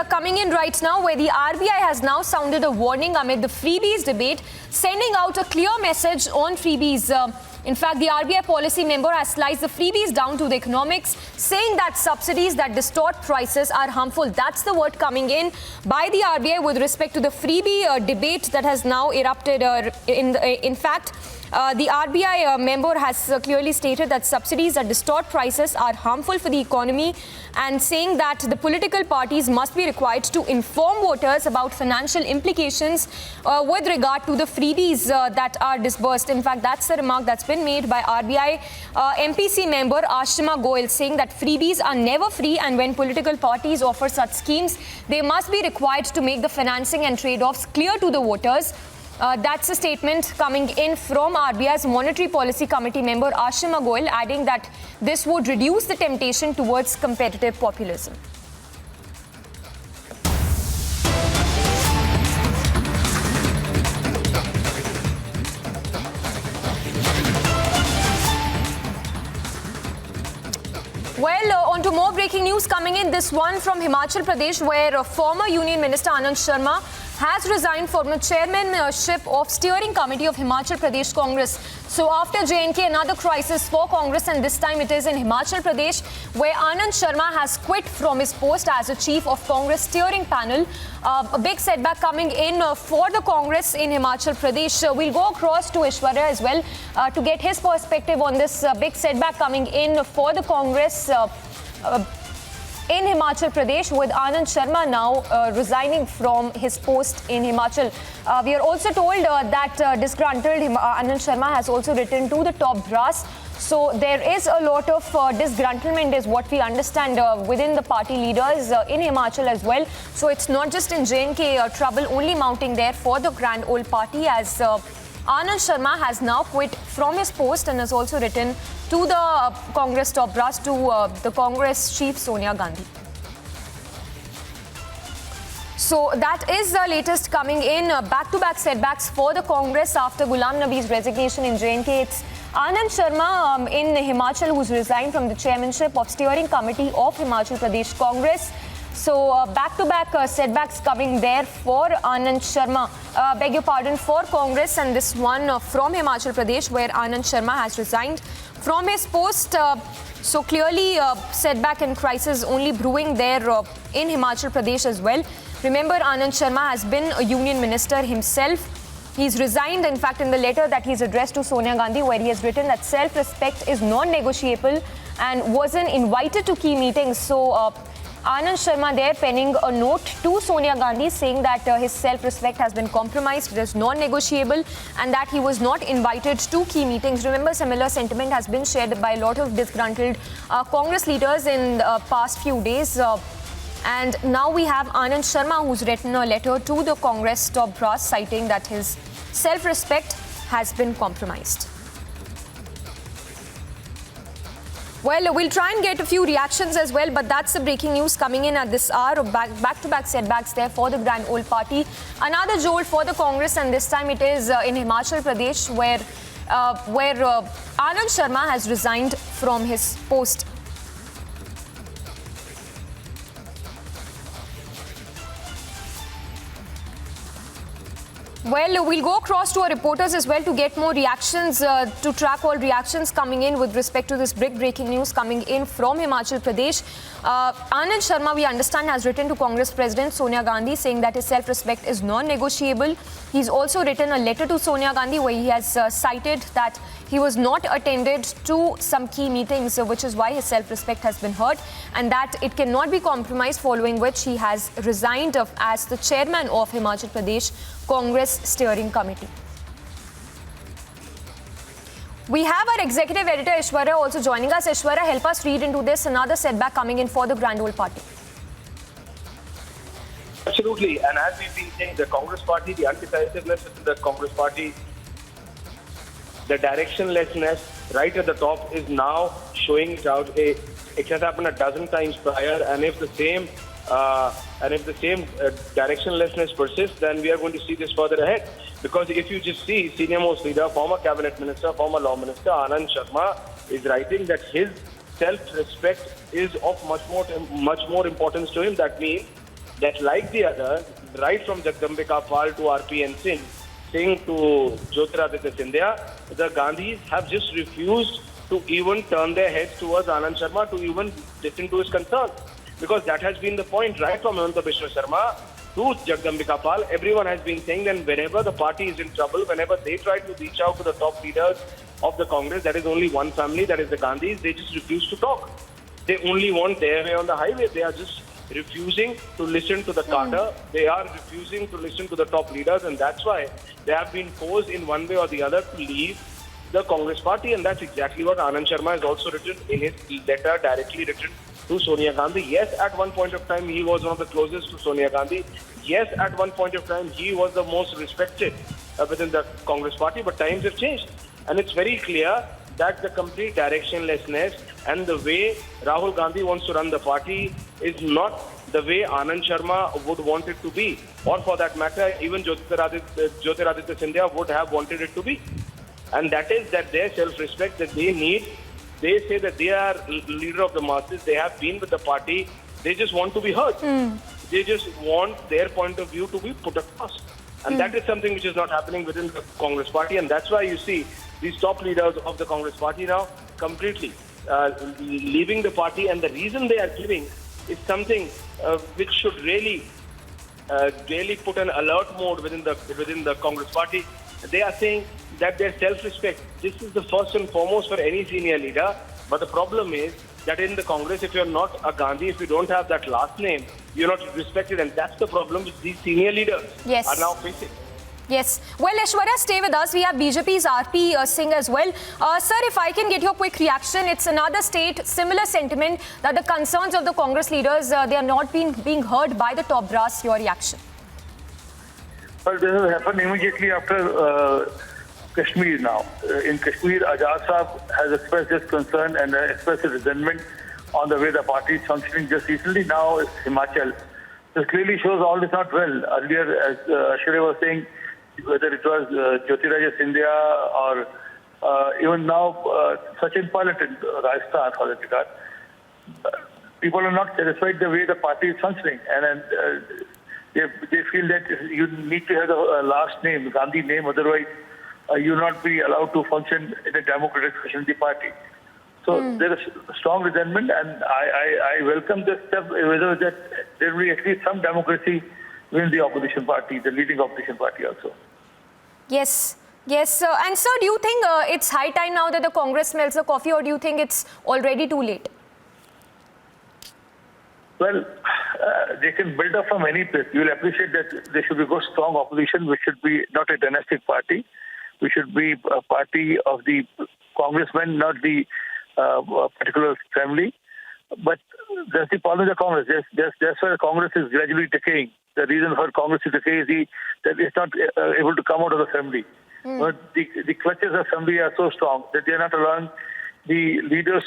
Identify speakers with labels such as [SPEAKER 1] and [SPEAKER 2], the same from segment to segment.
[SPEAKER 1] coming in right now, where the RBI has now sounded a warning amid the freebies debate, sending out a clear message on freebies. In fact, the RBI policy member has sliced the freebies down to the economics, saying that subsidies that distort prices are harmful. That's the word coming in by the RBI with respect to the freebie debate that has now erupted. In fact, the RBI member has clearly stated that subsidies that distort prices are harmful for the economy, and saying that the political parties must be required to inform voters about financial implications with regard to the freebies that are disbursed. In fact, that's the remark that's been made by RBI MPC member Sharma, saying that freebies are never free, and when political parties offer such schemes, they must be required to make the financing and trade-offs clear to the voters. That's a statement coming in from RBI's Monetary Policy Committee member Sharma, adding that this would reduce the temptation towards competitive populism. Well, on to more breaking news coming in. This one from Himachal Pradesh, where former Union Minister Anand Sharma has resigned from the chairmanship of Steering Committee of Himachal Pradesh Congress. So after J&K, another crisis for Congress, and this time it is in Himachal Pradesh, where Anand Sharma has quit from his post as a chief of Congress steering panel. A big setback coming in for the Congress in Himachal Pradesh. We'll go across to Aishwarya as well to get his perspective on this big setback coming in for the Congress in Himachal Pradesh, with Anand Sharma now resigning from his post in Himachal. We are also told that disgruntled Anand Sharma has also returned to the top brass. So there is a lot of disgruntlement, is what we understand, within the party leaders in Himachal as well. So it's not just in J&K, trouble only mounting there for the Grand Old Party, as Anand Sharma has now quit from his post and has also written to the Congress top brass, to the Congress chief Sonia Gandhi. So that is the latest coming in. Back-to-back setbacks for the Congress after Ghulam Nabi's resignation in J&K. It's Anand Sharma in Himachal who's resigned from the chairmanship of Steering Committee of Himachal Pradesh Congress. So back-to-back setbacks coming there for Anand Sharma, beg your pardon, for Congress, and this one from Himachal Pradesh, where Anand Sharma has resigned from his post. So clearly setback and crisis only brewing there in Himachal Pradesh as well. Remember, Anand Sharma has been a union minister himself. He's resigned, in fact, in the letter that he's addressed to Sonia Gandhi, where he has written that self-respect is non-negotiable and wasn't invited to key meetings. So Anand Sharma there penning a note to Sonia Gandhi, saying that his self-respect has been compromised, it is non-negotiable, and that he was not invited to key meetings. Remember, similar sentiment has been shared by a lot of disgruntled Congress leaders in the past few days. And now we have Anand Sharma, who's written a letter to the Congress top brass, citing that his self-respect has been compromised. Well, we'll try and get a few reactions as well, but that's the breaking news coming in at this hour. Back-to-back setbacks there for the Grand Old Party. Another jolt for the Congress, and this time it is in Himachal Pradesh, where Anand Sharma has resigned from his post. Well, we'll go across to our reporters as well to get more reactions, to track all reactions coming in with respect to this big breaking news coming in from Himachal Pradesh. Anand Sharma, we understand, has written to Congress President Sonia Gandhi, saying that his self-respect is non-negotiable. He's also written a letter to Sonia Gandhi, where he has cited that he was not attended to some key meetings, which is why his self-respect has been hurt, and that it cannot be compromised, following which he has resigned as the chairman of Himachal Pradesh Congress Steering Committee. We have our executive editor Aishwarya also joining us. Aishwarya, help us read into this, another setback coming in for the Grand Old Party.
[SPEAKER 2] Absolutely, and as we've been saying, the Congress Party, the undecisiveness within the Congress Party, the directionlessness right at the top is now showing it out. It has happened a dozen times prior, and if the same directionlessness persists, then we are going to see this further ahead. Because if you just see, senior most leader, former cabinet minister, former law minister Anand Sharma is writing that his self-respect is of much more importance to him. That means that, like the others, right from Jagdambika Pal to RPN Singh to Jyotiraditya Scindia, the Gandhis have just refused to even turn their heads towards Anand Sharma to even listen to his concerns. Because that has been the point, right from Himanta Biswa Sharma to Jagdambika Pal. Everyone has been saying that whenever the party is in trouble, whenever they try to reach out to the top leaders of the Congress, that is only one family, that is the Gandhis, they just refuse to talk. They only want their way on the highway. They are just refusing to listen to the cadre. They are refusing to listen to the top leaders, and that's why they have been forced in one way or the other to leave the Congress party, and that's exactly what Anand Sharma has also written in his letter directly written to Sonia Gandhi. Yes, at one point of time, he was one of the closest to Sonia Gandhi. Yes, at one point of time, he was the most respected within the Congress party, but times have changed. And it's very clear that the complete directionlessness and the way Rahul Gandhi wants to run the party is not the way Anand Sharma would want it to be. Or for that matter, even Jyotiraditya Scindia would have wanted it to be. And that is that their self-respect that they need. They say that they are leader of the masses. They have been with the party. They just want to be heard. They just want their point of view to be put across. And that is something which is not happening within the Congress party. And that's why you see these top leaders of the Congress party now completely leaving the party. And the reason they are leaving is something which should really put an alert mode within the Congress party. They are saying that their self-respect, this is the first and foremost for any senior leader. But the problem is that in the Congress, if you're not a Gandhi, if you don't have that last name, you're not respected. And that's the problem which these senior leaders are now facing.
[SPEAKER 1] Yes. Well, Aishwarya, stay with us. We have BJP's RP Singh as well. Sir, if I can get your quick reaction, it's another state, similar sentiment that the concerns of the Congress leaders, they are not being heard by the top brass. Your reaction?
[SPEAKER 3] Well, this has happened immediately after Kashmir now. In Kashmir, Azad Saab has expressed his concern and expressed his resentment on the way the party is functioning just recently. Now it's Himachal. This clearly shows all is not well. Earlier, as Aishwarya was saying, whether it was Jyotiraditya Scindia or even now Sachin Pilot in Rajasthan, for that regard, people are not satisfied the way the party is functioning. And they feel that you need to have the last name, Gandhi name, otherwise you will not be allowed to function in a democratic fashion in the party. So there is strong resentment, and I welcome this step, whether that there will be at least some democracy within the opposition party, the leading opposition party also.
[SPEAKER 1] Yes. Yes. And sir, do you think it's high time now that the Congress smells the coffee, or do you think it's already too late?
[SPEAKER 3] Well, they can build up from any place. You will appreciate that there should be good, strong opposition, which should be not a dynastic party. We should be a party of the congressmen, not the particular family. But that's the problem of the Congress. That's why the Congress is gradually decaying. The reason for Congress to decay is that it's not able to come out of the family. But the clutches of family are so strong that they are not allowing the leaders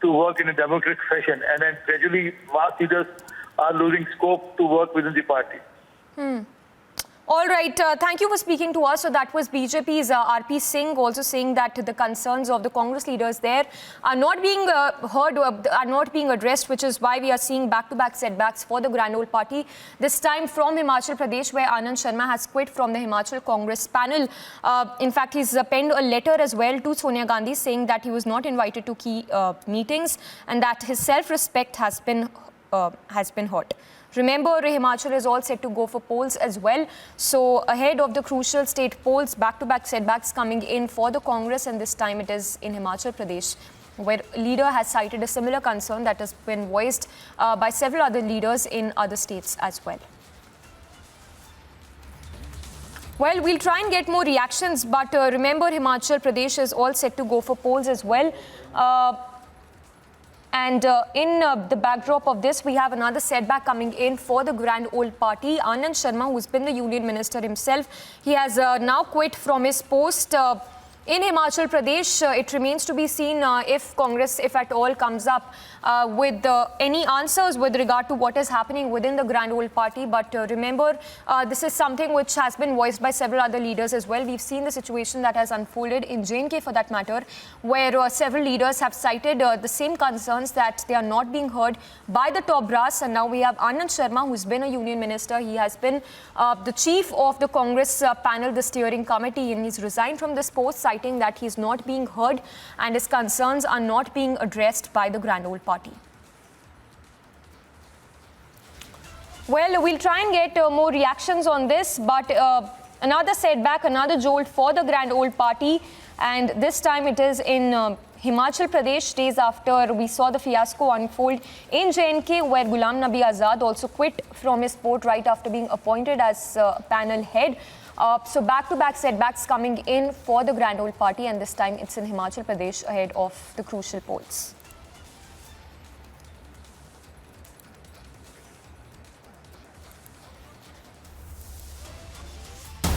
[SPEAKER 3] to work in a democratic fashion. And then gradually mass leaders are losing scope to work within the party.
[SPEAKER 1] All right. Thank you for speaking to us. So that was BJP's RP Singh also saying that the concerns of the Congress leaders there are not being heard, are not being addressed, which is why we are seeing back-to-back setbacks for the Grand Old Party. This time from Himachal Pradesh, where Anand Sharma has quit from the Himachal Congress panel. In fact, he's penned a letter as well to Sonia Gandhi saying that he was not invited to key meetings and that his self-respect has been hurt. Remember, Himachal is all set to go for polls as well. So ahead of the crucial state polls, back-to-back setbacks coming in for the Congress, and this time it is in Himachal Pradesh, where a leader has cited a similar concern that has been voiced by several other leaders in other states as well. Well, we'll try and get more reactions, but remember, Himachal Pradesh is all set to go for polls as well. And in the backdrop of this, we have another setback coming in for the Grand Old Party. Anand Sharma, who's been the union minister himself, he has now quit from his post in Himachal Pradesh. It remains to be seen if Congress, if at all, comes up with any answers with regard to what is happening within the Grand Old Party. But remember, this is something which has been voiced by several other leaders as well. We've seen the situation that has unfolded in J&K for that matter, where several leaders have cited the same concerns that they are not being heard by the top brass. And now we have Anand Sharma, who's been a union minister. He has been the chief of the Congress panel, the steering committee, and he's resigned from this post, citing that he's not being heard and his concerns are not being addressed by the Grand Old Party. Well, we'll try and get more reactions on this, but another setback, another jolt for the Grand Old Party, and this time it is in Himachal Pradesh, days after we saw the fiasco unfold in J&K, where Ghulam Nabi Azad also quit from his post right after being appointed as panel head. So back-to-back setbacks coming in for the Grand Old Party, and this time it's in Himachal Pradesh ahead of the crucial polls.